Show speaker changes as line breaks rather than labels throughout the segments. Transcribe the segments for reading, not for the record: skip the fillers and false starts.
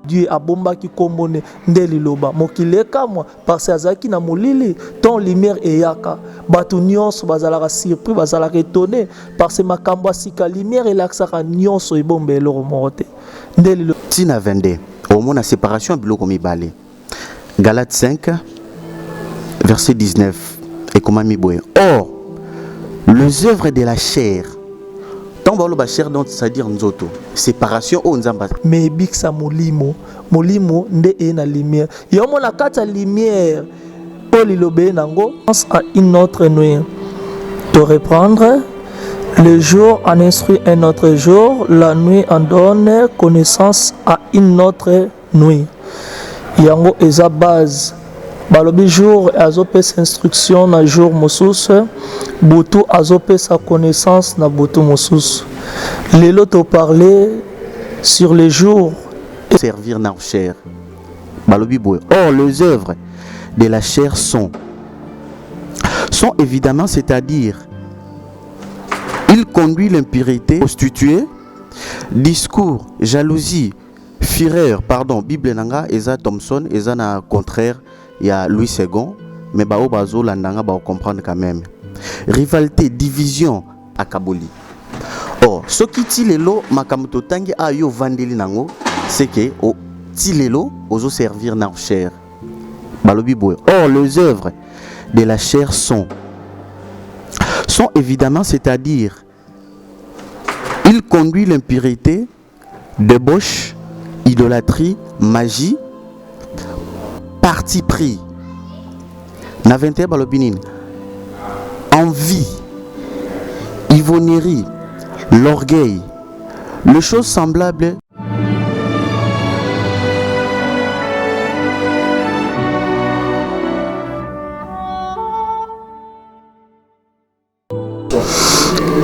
Dieu a bomba qui commone ndeli loba mokileka moi parce azaki na molili ton lumière eyaka batu nyonso bazalaka surpris bazalaka étonné parce makambo asika lumière elaksaka nyonso ebombe eloko morote ndeli loba
tina 22 au moins la séparation biloko mibale Galates 5 verset 19 et comment miboye or les œuvres de la chair tant ba lo ba chair donc c'est-à-dire nzoto séparation o nzamba
mais biksa molimo nde e na lumière yomo na kata lumière o lilobe nango à une autre nuit te reprendre le jour en instruit un autre jour la nuit en donne connaissance à une autre nuit yango eza base balobi jour azopesa instruction na jour mosusu butu azopesa connaissance na butu mosusu lelo to parler sur les jours
servir na chair balobi boy or les œuvres de la chair sont évidemment c'est-à-dire il conduit l'impureté prostituée discours jalousie fureur pardon Bible nanga eza Thompson eza na contraire il y a Louis II mais bao bazo landanga ba comprendre quand même rivalité division akaboli or ce qui tilelo makamuto tangi ayo vandeli nango c'est que o tilelo ozo servir na chair balobi boy or les œuvres de la chair sont évidemment c'est-à-dire il conduit l'impureté débauche idolâtrie magie parti pris na 21 balobinin envie ivonnerie l'orgueil les choses semblables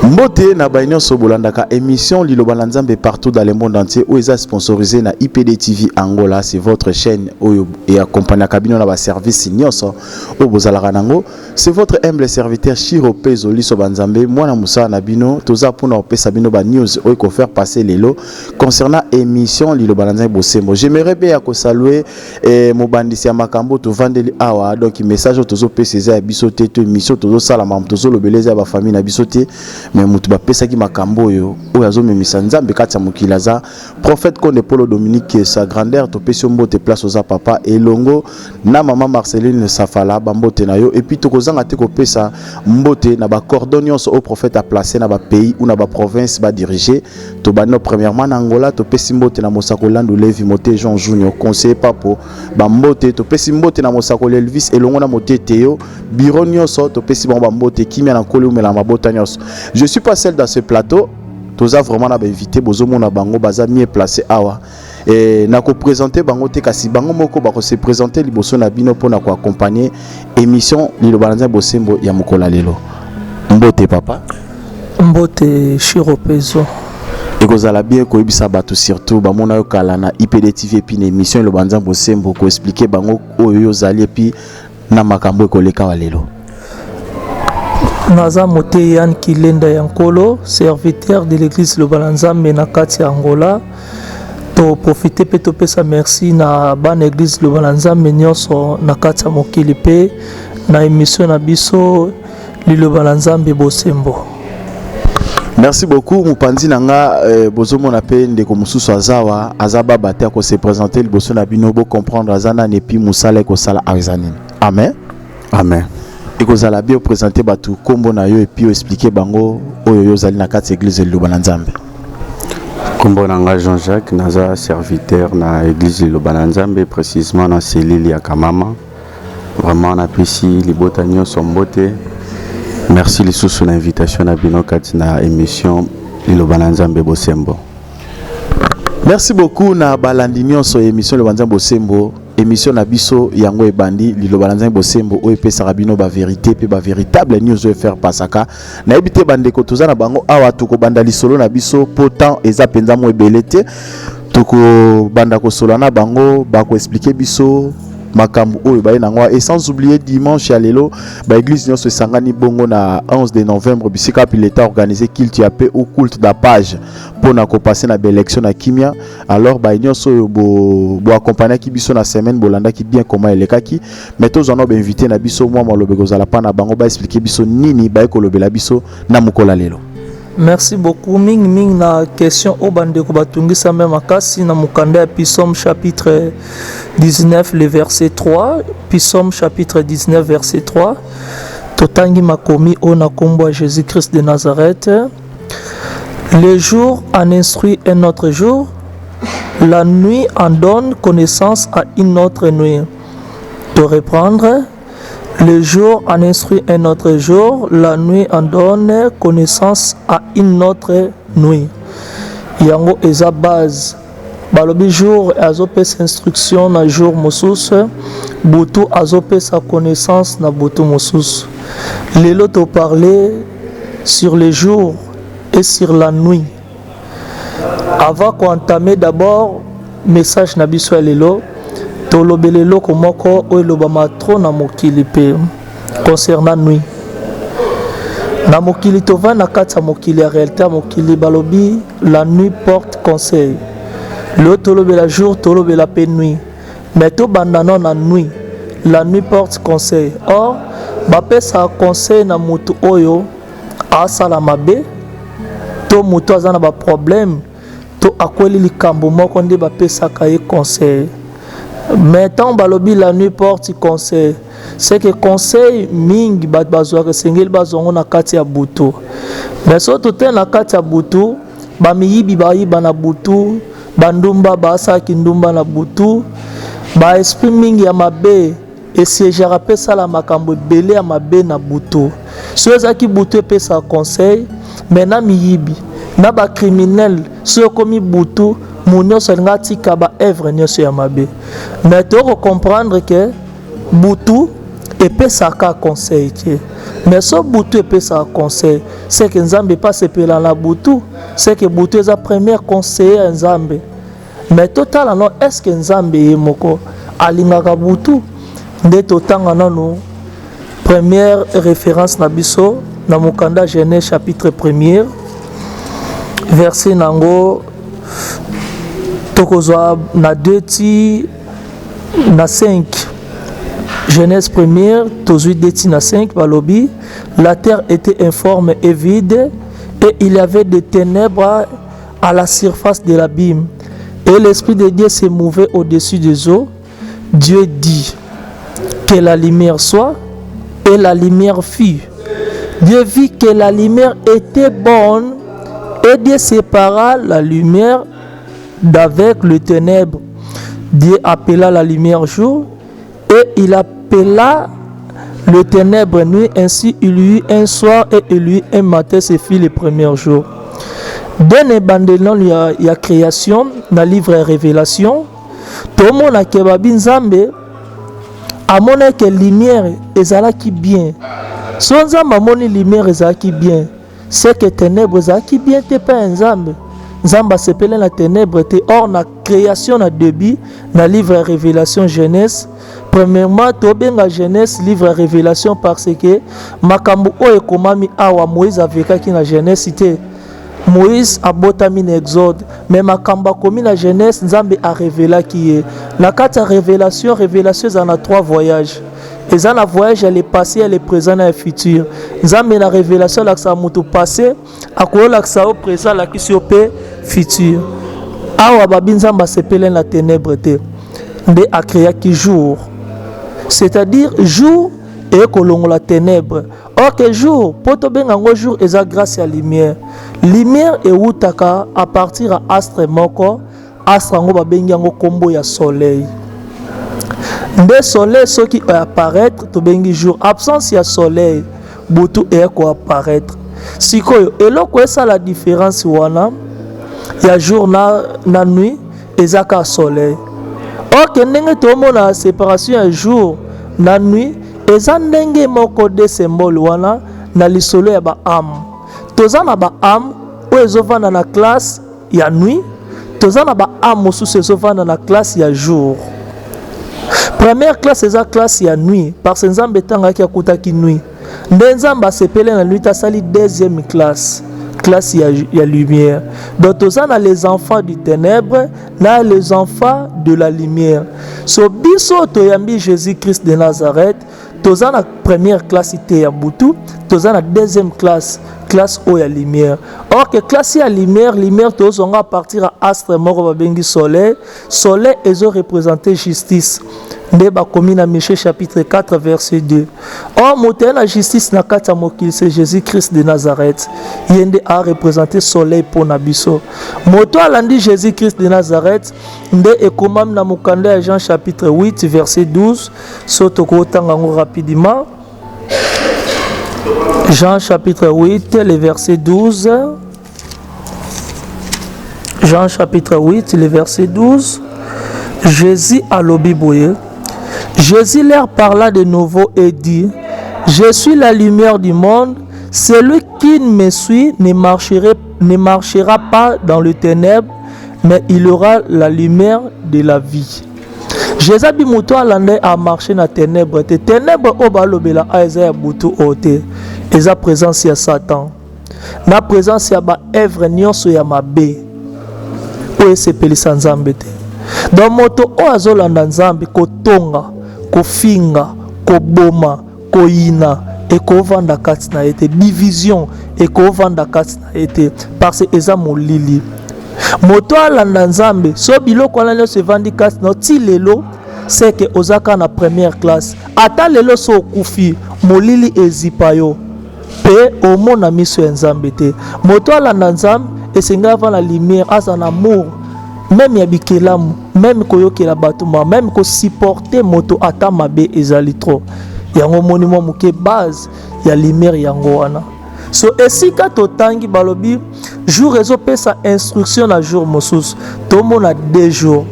Mbote na baignon sobolandaka émission Liloba na Nzambe partout dans le monde entier où est sponsorisé na IPD TV Angola, c'est votre chaîne et accompagné à cabine na ba service nyonso au bozalaka nango, c'est votre humble serviteur Chiro Pezo Liso Banzambe mwana musa na bino toza pona opesa bino ba news o ko faire passer lelo concernant émission Liloba na Nzambe bosembo. J'aimerais bien ko saluer mobandisi ya makambo to vandeli awa donc message tozo pesa ya bisote to émission tozo sala mam tozo lobeleza ba famille na bisote mais mutu bapesaki makambo oyo azomemisa Nzambe kati ya mokili za prophète Konde Polo Dominique sa grandeur to pesi mbote place oza papa elongo na mama Marceline Safala bambote na yo et puis tokozanga te kopesa mbote na ba cordonnions au prophète a placé na ba pays ou na ba province ba diriger to bano premièrement na Angola to pesi mbote na Mosako Landu Levi Moté Jean Junior conseiller papo bambote to pesi mbote na Mosako Elvis elongo na Moté Théo biro nyonso to pesi bambote kimia na koli umela mabota nyonso. Je suis pas seul dans ce plateau. Tous a vraiment invité bozomo na bango baza mieux placé awa et na ko présenter bango te kasi bango moko ba ko se présenter liboso na bino pona ko accompagner émission Liloba na Nzambe bosembo ya mokola lelo. Mbote papa
mbote Chiro Pezo
ekozala bien ko yebisa bato surtout ba mona yo kala na IPD TV puis na émission Liloba na Nzambe bosembo ko expliquer bango oyo zali puis na makambo ekoleka wa lelo.
Naza Moté Yann Kilenda Yankolo, serviteur de l'église Liloba na Nzambe na kati ya Angola. To profiter pe to pesa merci na ban église Liloba na Nzambe nyonso na kati ya mokili pe na émission na biso Liloba na Nzambe bosembo.
Merci beaucoup Mupanzi nanga bozomo na pe ndeko mususu azawa azaba bate ko se présenter liboso na bino bo comprendre azana ne pi musala ko sala arzanin. Amen. Amen. Et que vous allez bien présenter batu kombo na yo et puis expliquer bango oyo yo zali na kati église Liloba na Nzambe.
Kombo nanga Jean-Jacques naza serviteur na église Liloba na Nzambe précisément na cellule ya Kamama. Vraiment na pesi libota nyonso mbote. Merci lisusu na invitation na bino kati na émission Liloba na Nzambe bosembo.
Merci beaucoup na balandi nyonso émission Liloba na Nzambe bosembo. Émission na biso yango ebandi Liloba na Nzambe bosembo o epesa bino ba vérité pe ba véritable news o faire pasaka na ebité bandeko toza na bango awa tuko banda lisolo na biso pourtant eza penza mo ebelete tuko banda ko solo na bango ba ko expliquer biso makambu oyo baye nango et sans oublier dimanche ya lelo ba église nyonso esangani bongo na 11 de novembre bisika puis l'état organisé culte ya pe au culte da page pour na ko passer na élection na kimia alors ba nyonso bo accompagner ki biso na semaine bolanda ki bien comment elekaki mais tous on a invité na biso moi malobe kozala pa na bango ba expliquer biso nini ba ekolobela biso na mukola lelo.
Merci beaucoup. Ming na question au bande ko batungisa même makasi na mukanda Psaume chapitre 19 le verset 3. Psaume chapitre 19 verset 3. Totangi makomi ona kombo Jésus-Christ de Nazareth. Le jour en instruit un autre jour. La nuit en donne connaissance à une autre nuit. De reprendre. Le jour en instruit un autre jour, la nuit en donne connaissance à une autre nuit. Yango eza base. Balobi jour azope sa instruction na jour mosus, butu azope sa connaissance na butu mosus. Lelo to parler sur les jours et sur la nuit. Avant qu'entamer d'abord message na biso ya lelo. Tolobelelo komoko oelobama tro na mokili pe concernant nuit. Na mokili tova na kati mokili ya réalité mokili balobi la nuit porte conseil. Le tolobela jour tolobela pe nuit. Mais to bandano na nuit. La nuit porte conseil. Or ba pesa conseil na mutu oyo asala mabe to mutu azana ba problème to akweli likambo moko nde ba pesa kaye conseil. Mais tant balobi la nuit porte conseil, c'est que conseil mingi bazwa que sengeli bazongo na kati ya butu. Mais surtout na kati ya butu, ba miyibi bayiba na butu, bandumba basa kindumba na butu, ba esprit mingi ya mabe esiégera pesa la makambo belé ya mabe na butu. So ezaki butu pesa conseil, mais na miyibi, na ba criminel, so komi butu Mounioso ngati kaba œuvre nyoso ya mabe. Mais tu dois comprendre que butu epé saka conseil que. Mais so butu epé sa conseil, c'est que Nzambe pas se pela na butu, c'est que butu est la première conseiller Nzambe. Mais total non est-ce que Nzambe moko alingaka butu nde totanga nanu première référence na biso na mokanda Genèse chapitre 1er verset nango Tokozwa na 2 ti na 5 Genèse 1er tozui 2 ti na 5 balobi la terre était informe et vide et il y avait des ténèbres à la surface de l'abîme et l'esprit de Dieu se mouvait au-dessus des eaux. Dieu dit que la lumière soit et la lumière fut. Dieu vit que la lumière était bonne et Dieu sépara la lumière d'avec le ténèbre. Dieu appela la lumière jour et il appela le ténèbre nuit. Ainsi il y eut un soir et il y eut un matin. Ce fut le premier jour. Dans il y a création dans le livre Révélation. Tout le monde a kebabi Nzambe amona que lumière ezalaki bien. So Nzambe amoni lumière ezalaki bien. C'est que ténèbre ezalaki bien te pas Nzambe. Nzamba sepele na ténèbres te or na création na début na livre Révélation Genèse. Premièrement tobenga Genèse livre Révélation parce que makambo oyo komami awa Moïse avekaki na Genèse te. Moïse a botami na Exode mais makambo komi na Genèse Nzambe a révélaki ye. Na kati révélation en a 3 voyages. Et ça, le voyage, elle est passé, elle est présente et le futur. Nzambe la révélation, là, ça a passé, à quoi là, ça a présent, là, qui s'est futur. Awa babi Nzamba s'appelle la ténèbre, de a créé qui jour. C'est-à-dire, jour et que la ténèbre. Or que jour, pour te bien un jour, et ça grâce à la lumière. Lumière est outaka à partir à astre moko, astre ngo babengi ngo kombo ya soleil. Le soleil, ce qui apparaître, to bengi jour. Absence ya soleil, butu et quoi apparaître. Si quoi, et là quoi ça la différence wana, ya jour na nuit, et zaka soleil. Or que n'engue to mona séparation ya jour na nuit, et ça n'engue moko de symbole wana na li soleil ya ba âme. Tozana ba âme, ou ezovana na classe ya nuit, tozana ba âme sous ezovana na classe ya jour. Première classe eza classe ya nuit parce que nzambe tangaki akutaki nuit. Nde nzambe asepele na nuit asali deuxième classe. Classe ya lumière. Donc tous on a les enfants du ténèbre, na les enfants de la lumière. So biso toyambi Jésus-Christ de Nazareth, tous on a première classe ité ya butu, tous on a deuxième classe, classe o ya lumière. Or que classe ya lumière, lumière tous on va partir à astre moko babengi soleil, soleil ezo représenter justice. Ndeba komi na Michée chapitre 4 verset 2. Or moté la justice na kati ya mokili c'est Jésus-Christ de Nazareth. Yende a représenté soleil pour nabiso. Moto alandi Jésus-Christ de Nazareth nde ekomam na mokanda ya Jean chapitre 8 verset 12. Soto ko tanga ngo rapidement. Jean chapitre 8 le verset 12. Jean chapitre 8 le verset 12. Jésus a l'obiboye. Jésus leur parla de nouveau et dit: Je suis la lumière du monde. Celui qui me suit ne marchera pas dans le ténèbre, mais il aura la lumière de la vie. Jésus bimuto alande a marché na ténèbre. Te ténèbre obalobela a eza butu ote. Eza présence ya Satan. Na présence ya ba œuvre nyonso ya mabe. O esepelisa nzambe te. Donc moto o azolanda nzambe kotonga, kofinga, koboma, koyina ekovanda kati na ete division ekovanda kati na ete parce que eza molili. Moto alanda nzambe so biloko wana se vandi kati na ti lelo c'est que ozaka na première classe. Ata lelo so okufi molili ezipa yo pe omona miso ya nzambe te. Moto alanda nzambe esenga avant la lumière asa na amour. Même yabikelamu, même koyokela batuma, même ko supporter moto ata mabe ezali trop. Yango monument muke base ya lumière yango wana. So esika totangi balobi jour ezo pesa instruction na jour mosusu. Tomo na 2 jours.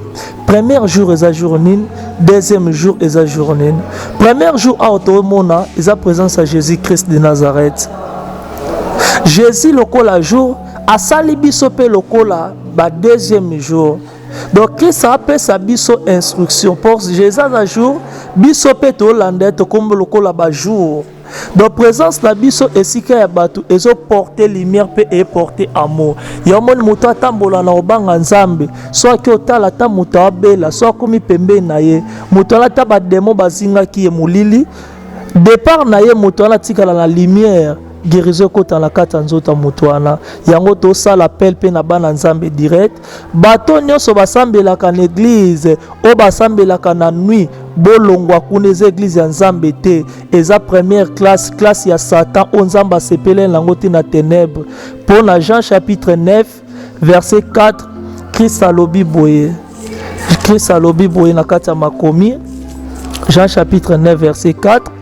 Premier jour eza jour nini, deuxième jour eza jour nini. Premier jour a tomona eza présence à Jésus-Christ de Nazareth. Jésus lokola jour asali biso pe lokola ba deuxième jour. Donc Christ a appelé sa biso instruction pour Jésus à jour biso pe to lande to comme lokola ba jour. Donc présence la biso esika ya batu ezo porter lumière pe et porter amour. Ya mon muto atambola na obanga nzambe soit ki otala ta muto abela soit komi pembe na ye muto la ta ba demo bazinga ki e mulili départ na ye muto la tikala na lumière. Guérison kota na kata nzota mutuana yango to sala appel pe na bana nzambe direct bato nyonso basambelaka na église o basambelaka na nuit bolongwa kuna eza église ya nzambe te eza première classe classe ya Satan o nzambe asepele nango te na ténèbre. Pour na Jean chapitre 9 verset 4 Christ alobi boye na kata makomi Jean chapitre 9 verset 4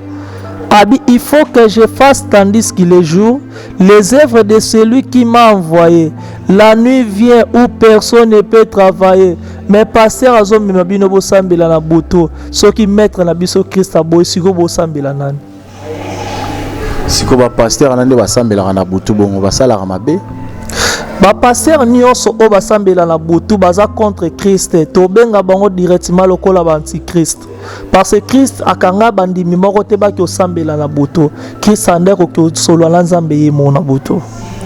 Abi, il faut que je fasse tandis qu'il est jour les œuvres de celui qui m'a envoyé. La nuit vient où personne ne peut travailler. Mais pasteur azombi mabino bo sambela na butu. Ce qui mettre na biso Christ aboy siko bo sambela nani.
Siko ba pasteur anande ba sambela na butu bongo basala mabe.
Ba pasteur nyonso o basambela na butu baza contre Christ. To benga bango directement lokola ba antichrist. Parce que Christ akanga bandimi moko te ba ki osambela na butu. Christ ande ko solo na nzambe ye mona butu.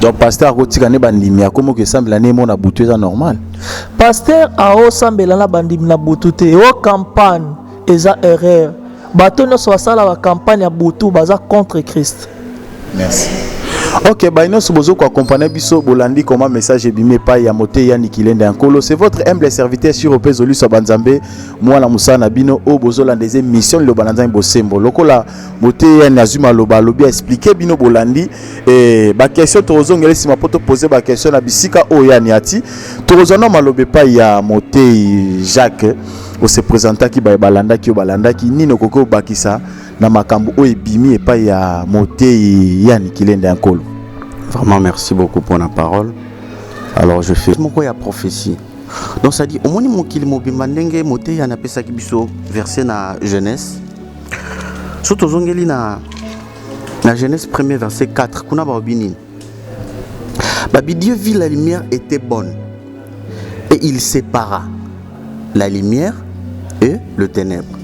Donc pasteur akotika ne bandimi akomo ke sambela ne mona butu eza normal.
Pasteur a osambela na bandimi na butu te o campagne eza erreur. Bato nyonso basala ba campagne ya butu baza contre Christ.
Merci. Ok, baino sobozo ko accompagner biso bolandi comment message ebimé pa ya moté ya nikilenda nkolo. C'est votre humble serviteur sur opezolu so banzambe moi la musana bino o bozola des mission le banzambe bosembo. Lokola moté ya nazuma loba lobi expliquer bino bolandi ba question tozongele si mapoto poser ba question na bisika o ya niati. Tozona malobe pa ya moté Jacques o se présenta ki ba balanda ki o balanda ki nino koko bakisa na makambo o ebimi et pas ya moté ya nikilenda nkolo.
Vraiment merci beaucoup pour la parole. Alors je fais mon quoi prophétie. Donc ça dit au moins mon kili mobimba ndenge moté ya na pesa ki biso verset na Genèse. Surtout zongeli na Genèse 1er verset 4 kuna ba obini. Babi Dieu vit la lumière était bonne et il sépara la lumière et le ténèbre.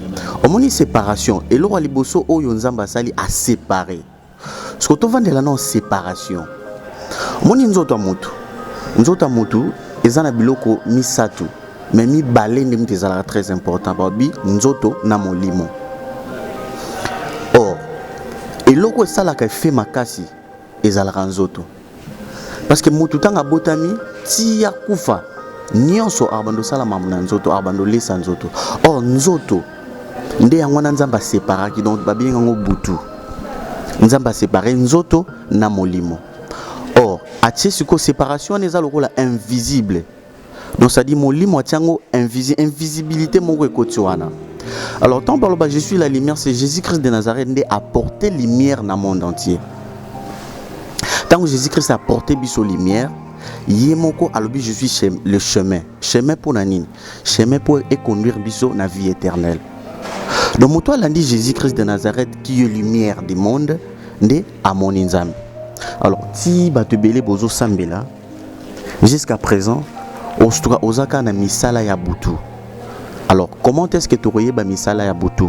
omoni séparation eloko liboso oyo nzambe asali a séparer ce que tovandela na séparation omoni nzoto ya mutu eza na biloko misato mais mibale nde mutu ezalaka très important babi nzoto na molimo. Or eloko esalaka efe makasi ezalaka nzoto parce que mutu tanga botami ti ya kufa nyonso abando sala mamu na nzoto abando lesa nzoto. Or nzoto nde yango na nzamba séparaki donc babenga ngo butu nzamba séparé nzoto na molimo. Or atie siko séparation eza lokola invisible donc ça dit molimo atiango invisibilité moko ekoti wana. Alors tant par le bas je suis la lumière, c'est Jésus-Christ de Nazareth nde apporter lumière dans le monde entier. Tant que Jésus-Christ a apporté biso lumière, yemoko alobi je suis le chemin pour nanine, chemin pour conduire biso na vie éternelle. Donc moto alandi Jésus-Christ de Nazareth qui est lumière du monde nde amoni nzambe. Alors ti bato belé bozo sambela jusqu'à présent ozaka na misala ya butu. Alors comment est-ce que tu voyais ba misala ya butu?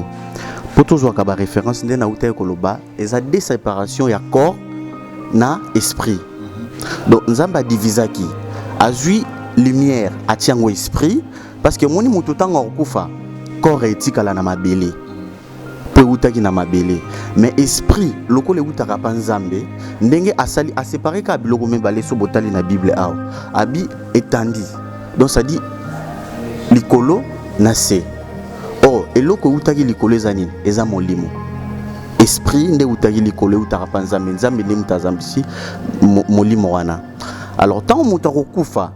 Pour toujours ka ba référence nde na uta koloba eza des séparations ya corps na esprit. Donc nzamba divisaki azui lumière atiango esprit parce que moni mutu tanga okufa corps etikala na mabele pe utaki na mabele mais esprit lokole utaka pa nzambe ndenge asali a séparer ka biloko mebale so botali na Bible aw abi étandi donc ça dit likolo na se. Or eloko utaki likolo ezanini eza molimo esprit nde utaki likolo utaka pa nzambe nzambe nde mutazambisi molimo wana. Alors tant mutu akokufa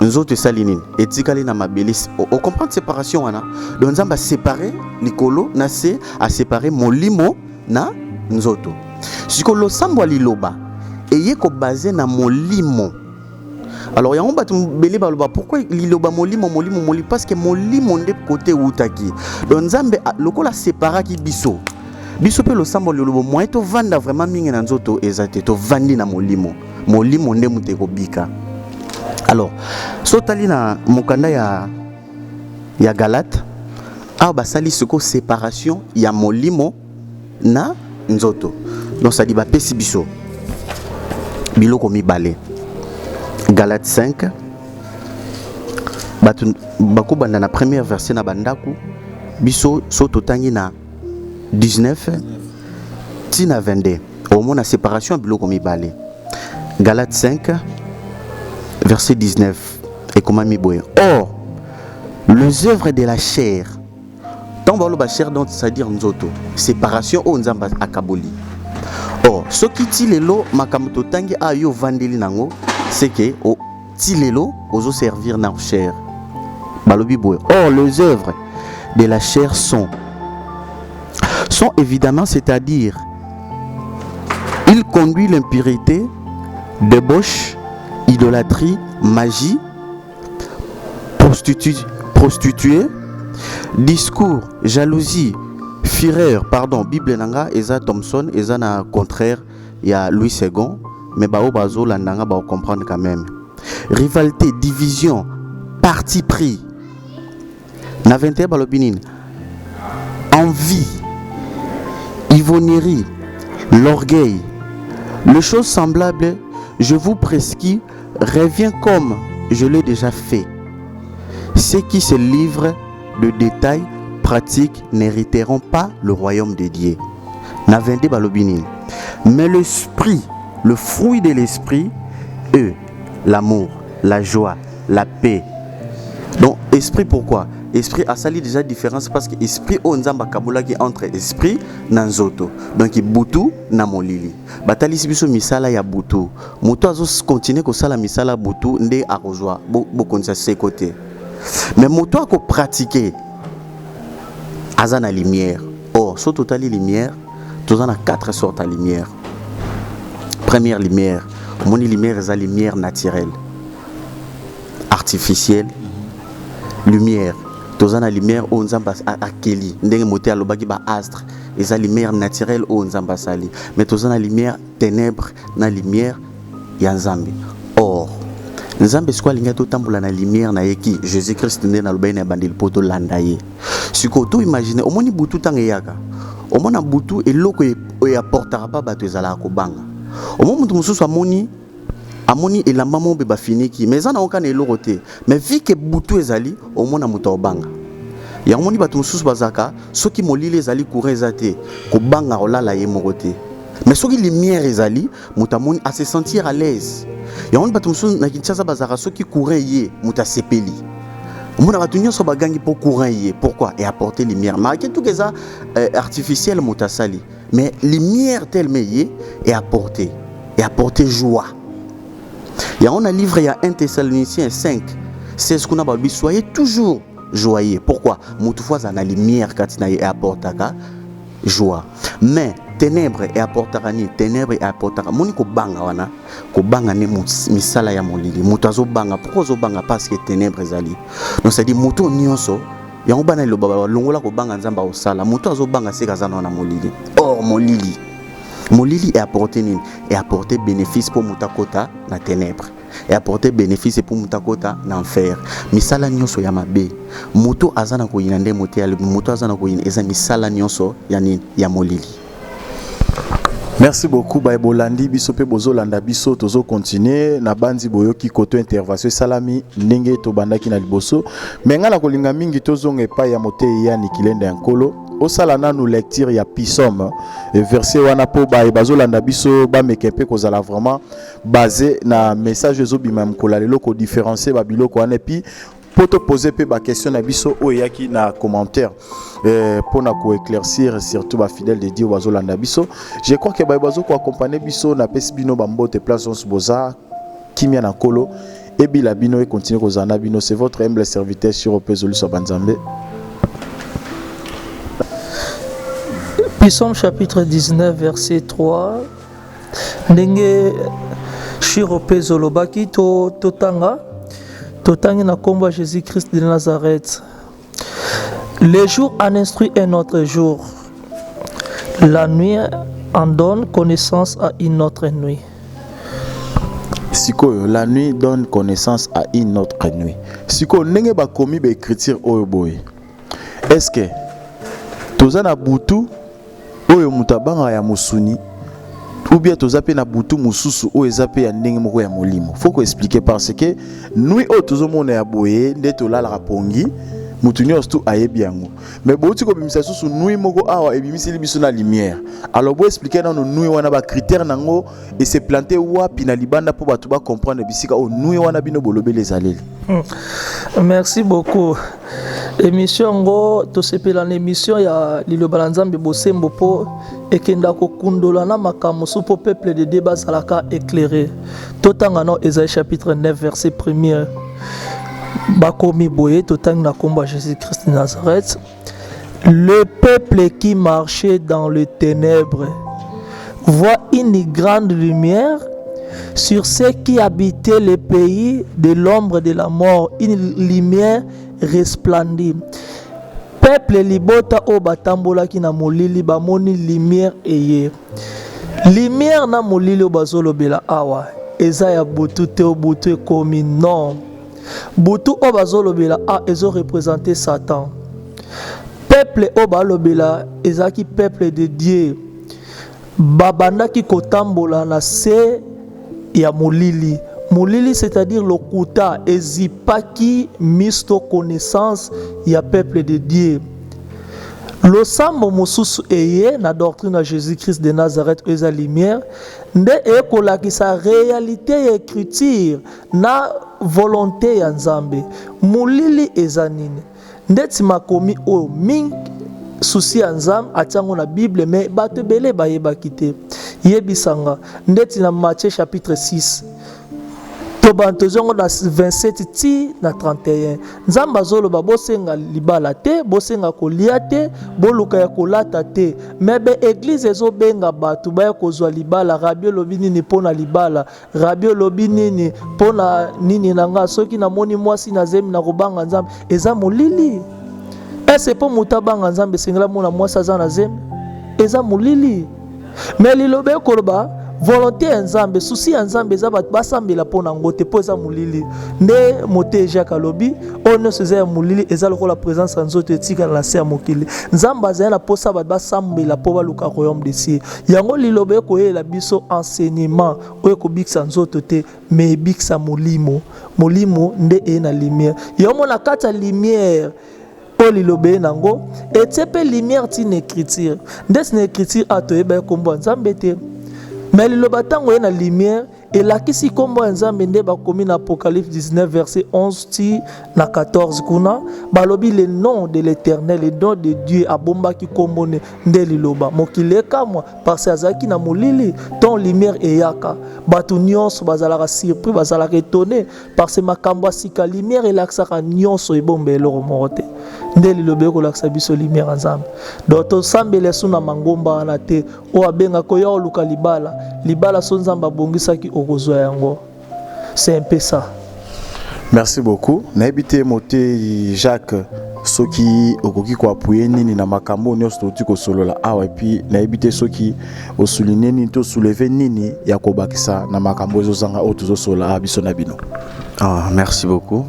nzoto esali nini etikali na mabele o comprendre séparation wana donc nzamba séparer likolo na se a séparer molimo na nzoto siko losambo liloba eye ko basé na molimo. Alors yango batu belé baloba pourquoi liloba molimo parce que molimo nde côté utaki donc nzambe lokola séparaki biso pe losambo liloba moi to vanda vraiment mingi na nzoto ezate to vandi na molimo nde muteko bika. Alors sotali na mokanda ya Galate a basali siko séparation ya molimo na nzoto donc ça dit ba pesi biso biloko mibale. Galate 5 bako banda na première verset na bandaku biso soto tangi na 19 tina 22 au moins la séparation biloko mibale. Galate 5 verset 19 et comment miboye. Or les œuvres de la chair tant balo ba chair donc c'est-à-dire nzoto séparation o nzamba akaboli. Or ce qui ti lelo makamuto tangi ayo vandeli nango c'est que au tilelo ozo servir na chair balobi boy. Or les œuvres de la chair sont évidemment, c'est-à-dire il conduit l'impurité, débauche, idolâtrie, magie, prostituée, discours, jalousie, fureur, Bible nanga eza Thomson eza na contraire il y a Louis II mais bao bazo landanga ba comprendre quand même. Rivalité, division, parti pris. Na 21 balobinin. Envie, ivrognerie, l'orgueil. Les choses semblables, je vous prescris, revient comme je l'ai déjà fait. Ceux qui se livrent de détails pratiques n'hériteront pas le royaume de Dieu. Na 22 balobinin. Mais l'esprit, le fruit de l'esprit, l'amour, la joie, la paix. Donc, esprit, pourquoi? Esprit a sali déjà différence parce que esprit o nzamba kabula qui entre esprit na nzoto. Donc, butu na molili. Batali sibiso misala ya butu. Moto azo continue ko sala misala butu nde akozwa bo konza se côté. Mais moto ako pratiquer azana lumière. Or, so totali lumière, tous en a 4 sortes de lumière. Première lumière, mon lumière est la lumière naturelle, artificielle. Lumière, tous en a lumière où on zamba akeli, ndenge moté alobaki ba astre, et la lumière naturelle où on zamba sali. Mais tous en a lumière ténèbres, na lumière yanzambi. Or, nzambe siko alingi totambola na lumière na ye ki Jésus Christ nde na lobai na bandeli po tolanda ye siko to imagine omoni butu ntango eyaka omona butu eloko eapportaka pa bato ezalaka kobanga omoni mutu mosusu amoni elamba mo mpe bafiniki mais eza na oka na eloko te mais vi ke butu ezali omona moto obanga yango moni bato mosusu bazaka soki molili ezali courant eza te kobanga kolala ye moko te mais soki lumière ezali moto amoni a se sentir à l'aise yango moni bato mosusu na Kinshasa bazaka soki courant ye moto asepeli omona bato nyonso bagangi mpo courant ye pourquoi et apporter lumière marke tout eza artificiel moto asali mais lumière tellement ye et apporter joie. Il y a un livre, il y a 1 Thessaloniciens 5, c'est ce qu'on a dit, soyez toujours joyeux. Pourquoi? Moutoufois, ça a la lumière quand il apportera joie. Mais ténèbres et apportera ni ténèbres et apportera. Moni ko banga wana, ko banga ne misala ya molili. Moutazo banga, pourquoi zo banga parce que ténèbres ezali. Donc ça dit moutou nyonso, ya ngobana lo baba longola ko banga nzamba osala. Moutou azo banga se kazana na molili. Or molili est apporté nini et apporter bénéfice pour mutakota na ténèbres et apporter bénéfice pour mutakota na enfer misala nyonso ya mabe moto azana ko yinande moto ya moto azana ko yin eza misala nyonso ya nini ya molili.
Merci beaucoup Bolandi biso pe bozolanda biso tozo continuer na bandi boyoki koto intervention salami ndenge to bandaki na liboso menga na kolinga mingi tozonga epai ya mote ya nikilenda ya nkolo osala nanu lecture ya Psaume verset wana po bazolanda biso bamekepe kozala vraiment basé na message ezobima mkola lelo ko différencier ba biloko wana puis poto poser pe ba question na biso oyaki na commentaire pour na ko éclaircir surtout ba fidèles de Dieu bazolanda biso. Je crois que bazo ko accompagner biso na pesi bino bambote place on boza kimia na kolo et bila bino et continuer kozana bino c'est votre humble serviteur sur Opezolu Sobanzambe.
Psaume chapitre 19 verset 3 ndenge shirope zolobaki totanga na kombo Jésus Christ de Nazareth. Le jour en instruit un autre jour, la nuit en donne connaissance à une autre nuit.
Siko la nuit donne connaissance à une autre nuit. Siko ndenge ba komi ba écriture oyo boy. Est-ce que tozana butu oyo mutabanga ya musuni ou bien tozape na butu mususu oyo ezape ya ndenge moko ya molimo? Faut ko expliquer parce que nuit o tozomona ya boye nde tolala rapongi mutu nyonso ayebi yango mais bouti ko bimisa susu nuit moko awa ebimisi biso na lumière. Alors bo expliquer na nuit wana ba critère nango et se planter wapi na libanda po batu ba comprendre bisika o nuit wana bino bolobe les aleli.
Merci beaucoup. Émission ngo to sepela na émission ya Liloba Nzambe bosembo po ekenda ko kundola na makambo supo peuple de débat salaka éclairé. Totanga no Ésaïe chapitre 9 verset 1er. Bakomi boye totanga na komba Jésus Christ de Nazareth. Le peuple qui marchait dans les ténèbres voit une grande lumière. Sur ceux qui habitaient le pays de l'ombre de la mort, une lumière resplendit. Peuple libota o batambola ki na molili bamoni lumière eye. Lumière na molili o bazolo bela awa. Eza ya butu te o butu komi non. Butu o bazolo bela a ezo représenter Satan. Peuple o balobela eza ki peuple de Dieu. Babanda ki kotambola na se ya molili. Molili c'est-à-dire le kuta ezipaki misto connaissance ya peuple de Dieu. Le sambo mosusu eye na doctrine de Jésus-Christ de Nazareth eza lumière nde ekolaki sa réalité ya écriture na volonté ya Nzambe. Molili eza nini? Ndeti makomi o ming souci ya Nzambe atiango na Bible mais bato bele bayebaki te. Yebisanga ndeti na Matthieu chapitre 6 tobantozongo na 27 ti na 31 Nzamba zoloba bosenga libala te bosenga kolia te boluka ya kolata te mebe église ezobenga bato baya kozwa libala rabio lobi nini pona libala rabio lobi nini pona nini nanga soki na moni mwasi na zemi na kobanga Nzambe eza molili ese po mutabanga Nzambe sengela mona mwasi aza na zemi eza molili mais lilobe koloba volonté ya nzambe souci ya nzambe eza bato basambela mpona yango te mpo eza molili nde mote Jacques alobi oyo nyonso eza ya molili eza lokola présence ya nzoto etikala na se ya mokili nzambe azali na mposa bato basambela mpo baluka royaume de cieux yango liloba ekoyela biso enseignement oyo ekobikisa nzoto te me ebikisa molimo molimo nde eye na lumière yomona kati ya lumière oyo liloba ye nango etie mpe lumière ntina écriture nde tina écriture atoyeba ye kombo ya nzambe te me liloba ntango ye na lumière elakisi kombo ya nzambe nde bakomi na Apocalypse 19 verset 11 ti na 14 kuna balobi le nom de l'éternel le nom de Dieu abombaki kombo nde liloba mokili ekamwa parce azalaki na molili ton lumière eyaka bato nyonso bazalaka surpris bazalaka étonné parce makambo ya sika lumière elakisaka nyonso ebomba eloko moko te nde liloba ekolakisa biso lumière ya nzambe donc tosambela esu na mangomba wana te oyo abengaka oya oluka libala so nzambe abongisaki okozwa yango c'est un peu ça.
Merci beaucoup. Naibite mote Jacques soki okoki ko appuyer nini na makambo nyonso toti ko solola awa et puis naibite soki o souligner nini to soulever nini ya kobakisa na makambo ezozanga o tozo solola biso na bino.
Ah, merci beaucoup.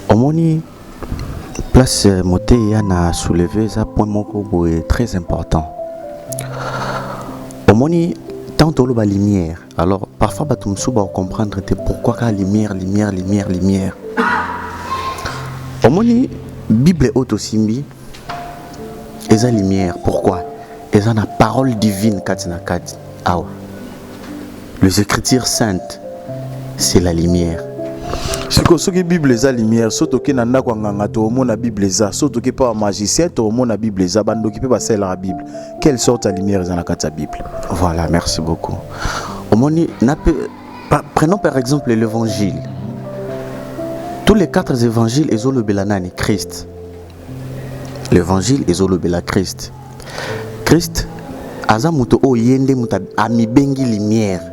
Omoni place mote ya na soulever ça point moko boye très important. Omoni tant la lumière. Alors, parfois, tu me comprendre pourquoi la lumière. Au moins, la Bible est autosimbi. Et la lumière. Pourquoi? Et la parole divine. Les Écritures saintes, c'est la lumière.
Si la Bible est la lumière, surtout que nanda kwa nganga to mona Bible za, surtout que pas magicien to mona Bible za, bando qui peut passer la Bible. Quelle sorte de lumière est dans la Bible?
Voilà, merci beaucoup. Prenons par exemple l'évangile. Tous les 4 évangiles, ils ont le belanani, Christ. L'évangile, ils ont le bela Christ. Christ, azamuto o yende muta amibengi lumière.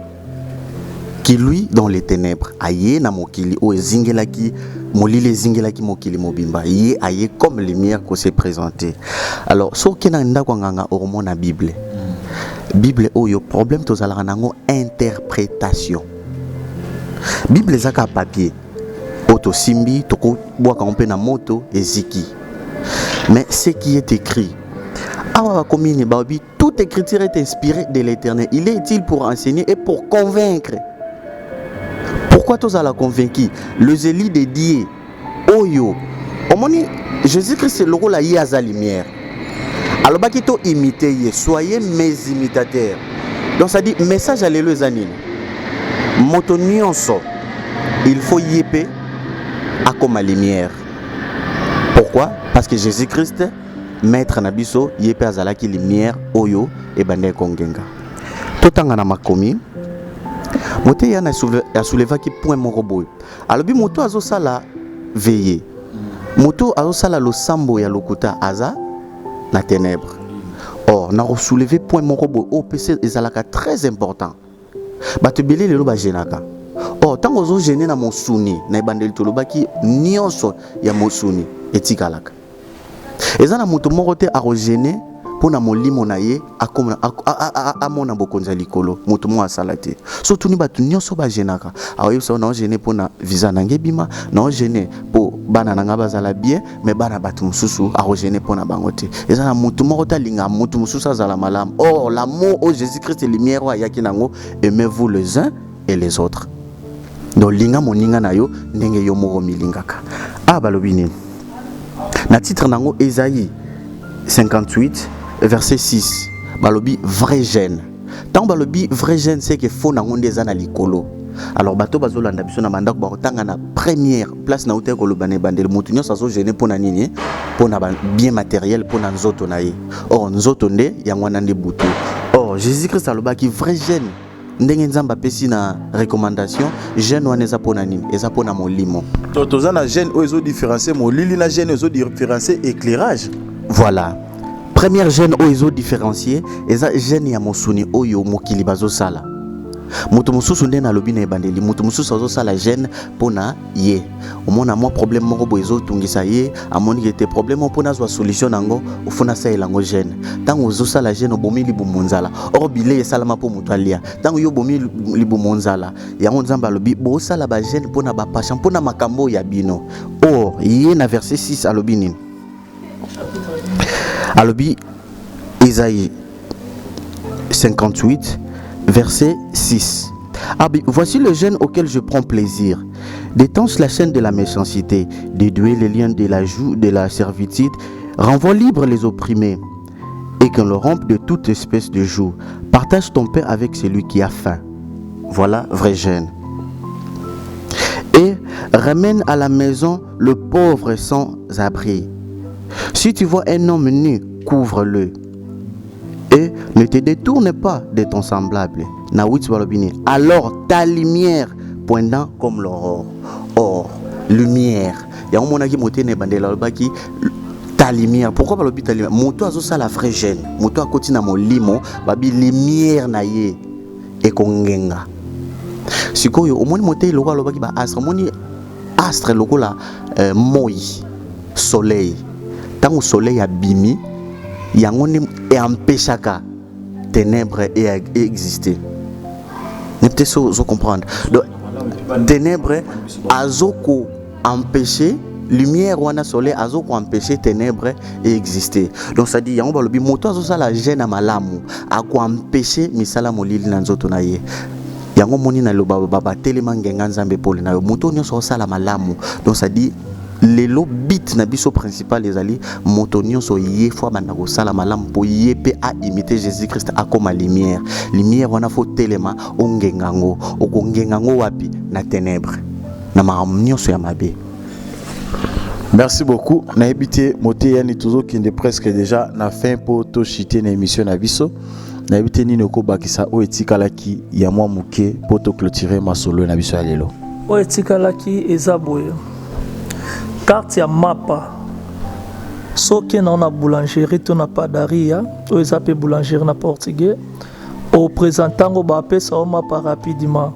Qui lui dans les ténèbres aye na mokili o zingelaki molile zingelaki mokili mobimba ye aye comme lumière qu'on s'est présenté. Alors so kena ndako nganga oromo na Bible. Bible oyo problème tozalaka nango interprétation. Bible zaka papier auto simbi toko boaka on pe na moto eziki. Mais ce qui est écrit awa komini babi toute écriture est inspirée de l'Éternel. Il est utile pour enseigner et pour convaincre. Pourquoi tu as convaincu le zéli de Dieu Oyo Omoni Jésus-Christ c'est le rôle à la lumière. Alors bah qui t'ont imité soyez mes imitateurs. Donc ça dit message à les anines. Motonionso il faut yéper à comme la lumière. Pourquoi? Parce que Jésus-Christ maître nabiso yéper azala qui lumière Oyo et bande kongenga. Totanga na makomi moto ya na souleva ki point moko boy alobi moto azo sala veiller moto azo sala lo sambo ya lokuta aza na ténèbres. Or na soulever point moko boy o pc ezalaka très important bato belé lelo ba jenaka. Or tant ozo gêner na mosuni na ebandeli toloba ki nyonso ya mosuni etikalaka ezana moto moko te a gêner pona molimo na ye amona bokonza likolo moto mo asala te surtout ni batu nyonso ba jenaka ayo so na gêner pona visa nange bima na gêner po bana nanga bazala bien mais bana batu mususu a gêner pona bango te ezana moto moko ta linga moto mususu azala malam. Or l'amour au Jésus-Christ est lumière wa yaki nango aimez-vous les uns et les autres. Donc linga moninga na yo ndenge yo moko milingaka balobi nini na titre nango Esaïe 58 verset 6 balobi vrai gêne. Tant balobi vrai gêne c'est que faux nango ndeza na likolo. Alors bato bazolanda biso na mandako ba tanga na première place na hotel ko lobane bandel mutu nyonso azo gêner pona nini pona bien matériel pona nzoto na ye. Or nzoto nde yango na nde butu. Or Jésus-Christ alobaki vrai gêne ndenge nzamba pesi na recommandation gêne wana eza pona nini eza pona molimo.
Toza na gêne o ezo différencier molili na gêne ezo différencier éclairage.
Voilà. Première gêne oyo ezo différencier eza gêne ya mosuni oyo mokili bazo sala. moto mosusu nde nalobi na ebandeli moto mosusu azosala gêne mpona ye omona mwa problème moko boye ezotungisa ye amoni ete problème mpona azwa solution nango ofuna asalela yango gêne ntango ozosala gêne obomi libumu nzala or bilei esalama mpo moto alia ntango yo obomi libumu nzala yango nzambe alobi bosala bagêne mpona bapasha mpona makambo ya bino or ye na verset 6 alobi nini alobi Isaïe 58 verset 6. Voici le jeûne auquel je prends plaisir. Détanche la chaîne de la méchanceté, déduis les liens de la joue, de la servitude, renvoie libre les opprimés, et qu'on le rompe de toute espèce de joug. Partage ton pain avec celui qui a faim. Voilà vrai jeûne. Et ramène à la maison le pauvre sans abri. Si tu vois un homme nu, couvre-le. Et ne te détourne pas de ton semblable. Alors ta lumière poindant comme l'aurore. Or, lumière. Il y a un monde qui m'a dit ta lumière. Pourquoi pas ta lumière? Moto azo ça la vraie gêne. Moto a côté na mo limo, babi lumière na ye et kongenga. Sikoyo au monde moté loka loba ki ba astre moni astre lokola moi soleil. Tant au soleil a bimi yango et empêchaka ténèbres et exister. Ne peut so comprendre. Donc ténèbres azoko empêcher lumière wana soleil azoko empêcher ténèbres et exister. Donc ça dit yango balobi moto azosa la gêne à malamu ako empêcher misala molili na nzoto na ye. Yango moni na loba baba telema ngenga nzambe pole na yo moto nyonso osala malamu. Donc ça dit lelo bit na biso principal ezali moto nyonso ye fois banda ko sala malamu po ye pe a imiter Jésus Christ a comme lumière. Lumière wana fo telema ongengango okongengango wapi na ténèbres na malamu nyonso ya mabe.
Merci beaucoup. Na habité moté yani toujours qui est presque déjà na fin pour to chiter na émission na biso. Na habité ni noko bakisa o etikalaki ya mwa muke pour to clôturer ma solo na biso ya lelo.
O etikalaki ezaboye. Carte ya mapa. Soki na boulangerie to na padaria, o ezape boulangerie na portugais. Au présentant ba pesa o mapa rapidement.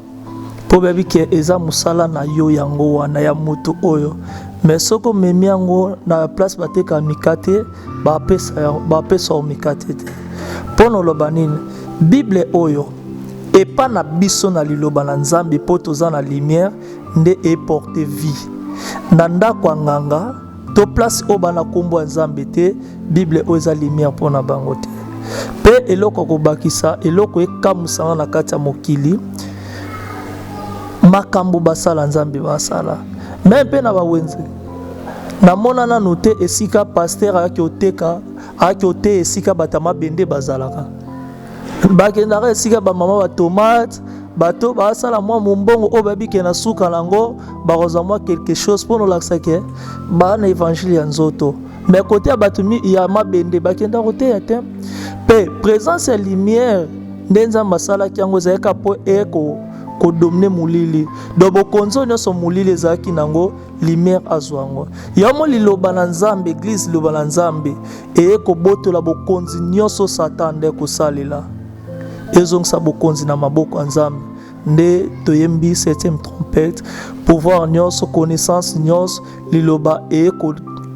Po bebi ke eza musala na yo yango wana ya moto oyo. Mais soko memi yango na place bateka mikate ba pesa o mikate te. Pono loba nini Bible oyo e pa na biso na liloba na Nzambe po toza na lumière nde e porte vie. Na ndako nganga to place o bana kombo Nzambe te Bible oyo eza lumière pona bango te. Pe eloko ko bakisa eloko e kamusanga na kati ya mokili makambo basala Nzambe basala. Même pe na bawenze na mona na note esika pasteur ayaki ote esika batama bende bazalaka bakendaka esika ba mama ba tomate bato basala mwa mombongo o babike na suka nango bakoza mwa quelque chose pour nous laxake ba na évangile ya nzoto mais côté ya bato ya mabende bakenda côté ya te pe présence ya lumière ndenza masala kiango zaeka po eko ko dominer mulili do bokonzo nyonso mulili ezaki nango lumière azwango yamo liloba na Nzambe église liloba na Nzambe e ko botola bokonzi nyonso satan nde ko salela ezongisa bokonzi na maboko ya Nzambe nde toyembi 7e trompette pouvoir nyonso connaissance nyonso liloba e ko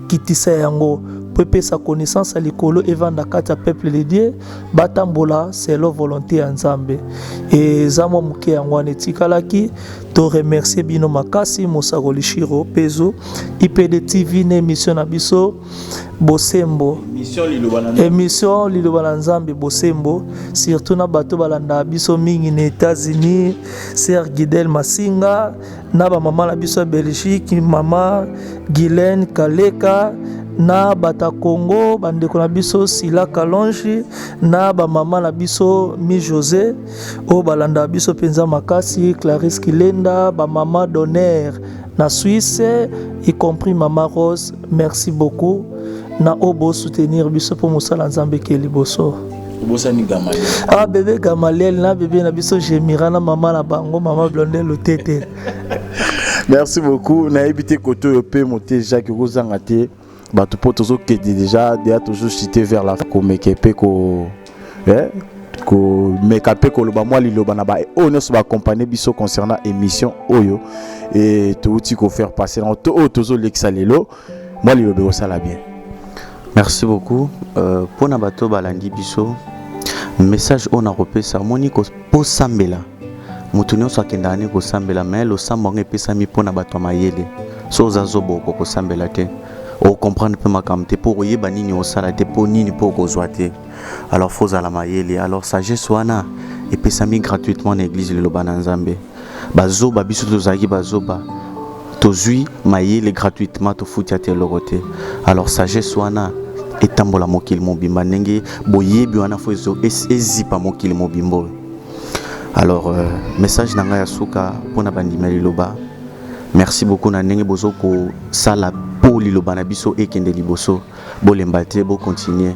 kitisa yango pepe sa connaissance à l'école evanda kata peuple de Dieu batambola c'est la volonté ya Nzambe et zamo muke yango netikalaki to remercier bino makasi Mosakoli Shiro Pezo IPD TV na émission na biso Bosembo émission liloba na Nzambe Bosembo surtout na bato balanda biso mingi na États-Unis Sir Guidel Masinga na ba mama na biso Belgique mama Guylaine Kaleka na bata Congo bandeko na biso Sila Kalonji na ba mama na biso Mi José o balanda biso penza makasi Clarisse Kilenda ba mama d'honneur na Suisse y compris mama Rose merci beaucoup na obo soutenir biso pour musala Nzambe ke liboso
Bosani Gamaliel.
Ah bébé Gamaliel na bébé na biso Jemira na mama na bango mama Blondel Lotete.
Merci beaucoup na habité koto pe moté Jacques Rozangate bato po tozo ke déjà toujours cité vers la comme kepe ko ko mekape ko loba moi liloba na ba o nyonso ba accompagner biso concernant émission oyo et tout ti ko faire passer en to tozo lexa lelo moi liloba o sala bien.
Merci beaucoup. Pona bato balandi biso message on a repesa moni ko posambela mutu nyonso akenda ani ko sambela mais lo sambo ngepesa mi pona bato mayele so zazobo ko sambela te o comprendre pe makamte pour yeba nini o sala te po nini po ko zoate alors faut ala mayele alors sagesse wana epesa mi gratuitement na église le lobana nzambe bazoba biso tozaki bazoba tozui mayele gratuitement to futia te lorote alors sagesse wana etambola mokili mobimba ndenge boyebi wana fo ezipa mokili mobimbo. Alors message nanga ya suka pona bandima liloba merci beaucoup na ndenge bozo ko sala po liloba na biso ekende liboso bolemba te bo continuer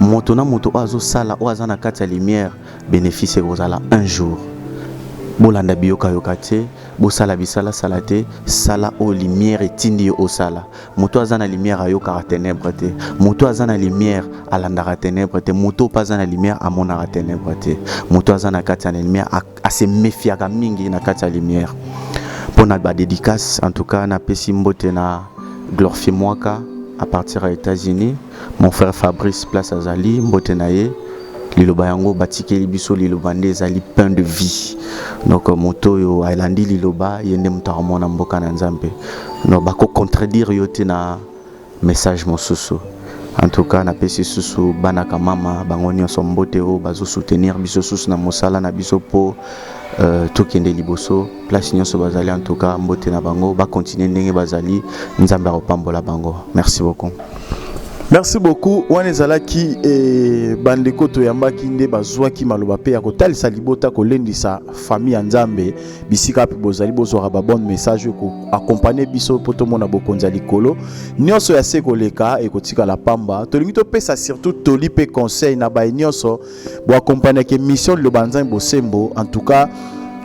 moto na moto azo sala o azana kati ya lumière bénéfice kozala un jour bolanda biyoka yoka te bosala bisala sala te sala o lumière etindi yo osala moto azana lumière ayoka ténèbre te moto azana lumière alandaka ténèbre te moto pa azana lumière amonaka ténèbre te moto azana kati ya lumière ase méfiaka mingi na kati ya lumière. Pona ba dédicace en tout cas na pesi mbote na Glorifie Mwaka à partir des États-Unis mon frère Fabrice place azali mbote na ye liloba yango batikeli biso liloba nde ezali pain de vie donc moto yo ailandi liloba yende mutaka mona mboka na nzambe no bako contredire yo te na message mosusu en tout cas na pesi susu banaka mama bango nyonso mbote o bazo soutenir biso susu na mosala na biso po tokende liboso place nyonso bazali en tout cas mbote na bango ba continuer ndenge bazali nzambe akopambola bango. Merci beaucoup.
Merci beaucoup. Wanezala ki bandeko to yambaki nde bazwa ki maloba pe ya kotalisa libota ko lendisa famille ya Nzambe bisika pe bozali bozwa ba bon message ko accompagner biso poto mona bokonza likolo nyonso ya sekoleka e kotika la pamba to lingi to pesa surtout to lipe conseil na ba nyonso bo accompagner ke mission le banzan bosembo en tout cas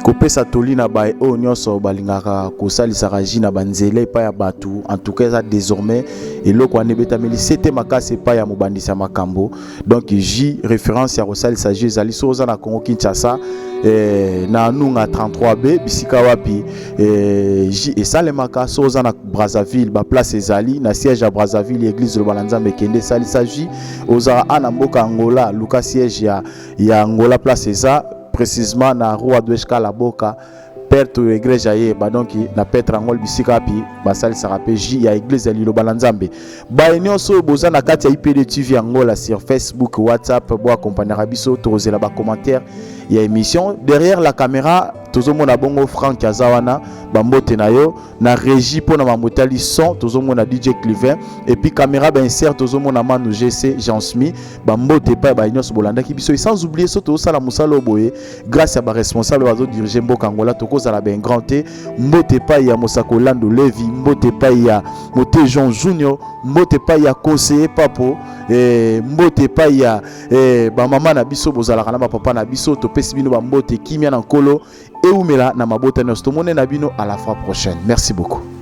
kopesa tolina bae o nyonso balingaka kosalisa rajina banzele pa ya batu en tout cas ça désormais eloko anebetameli c'était makase pa ya mobandisa makambo donc J référence ya kosalisa Jésus soza na Congo Kinshasa na nunga 33B bisika wapi J esalemaka soza na Brazzaville ba place ezali na siège à Brazzaville église le balanzambe kende salisa J oza ana mboka Angola Luka siège ya Angola place eza précisément na roi d'Oueshka la boka perte igreja ye ba donc na Petra ngol bisika pi basali sarapeji ya église ya Liloba la Nzambe ba nyonso boza na kati ya IPD TV Angola sur Facebook WhatsApp bo accompagner biso tozela ba commentaire ya émission derrière la caméra tozomona bongo Frank Azawana bambote na yo na régie pona mamotali son tozomona DJ Clivin et puis caméra ben insert tozomona Manu GC Jean Smith bambote pa ba nyonso bolanda ki biso sans oublier so tozala musalo boye grâce à ba responsable bazo diriger mboka Angola tokozala ben grand te mbote pa ya Mosako Lando Levi mbote pa ya Moté Jean Junior mbote pa ya conseiller papo mbote pa ya ba mama na biso bozala kana ba papa na biso to pesi bino ba mbote kimia na nkolo et oumela na mabota nos tomone na bino à la fois prochaine. Merci beaucoup.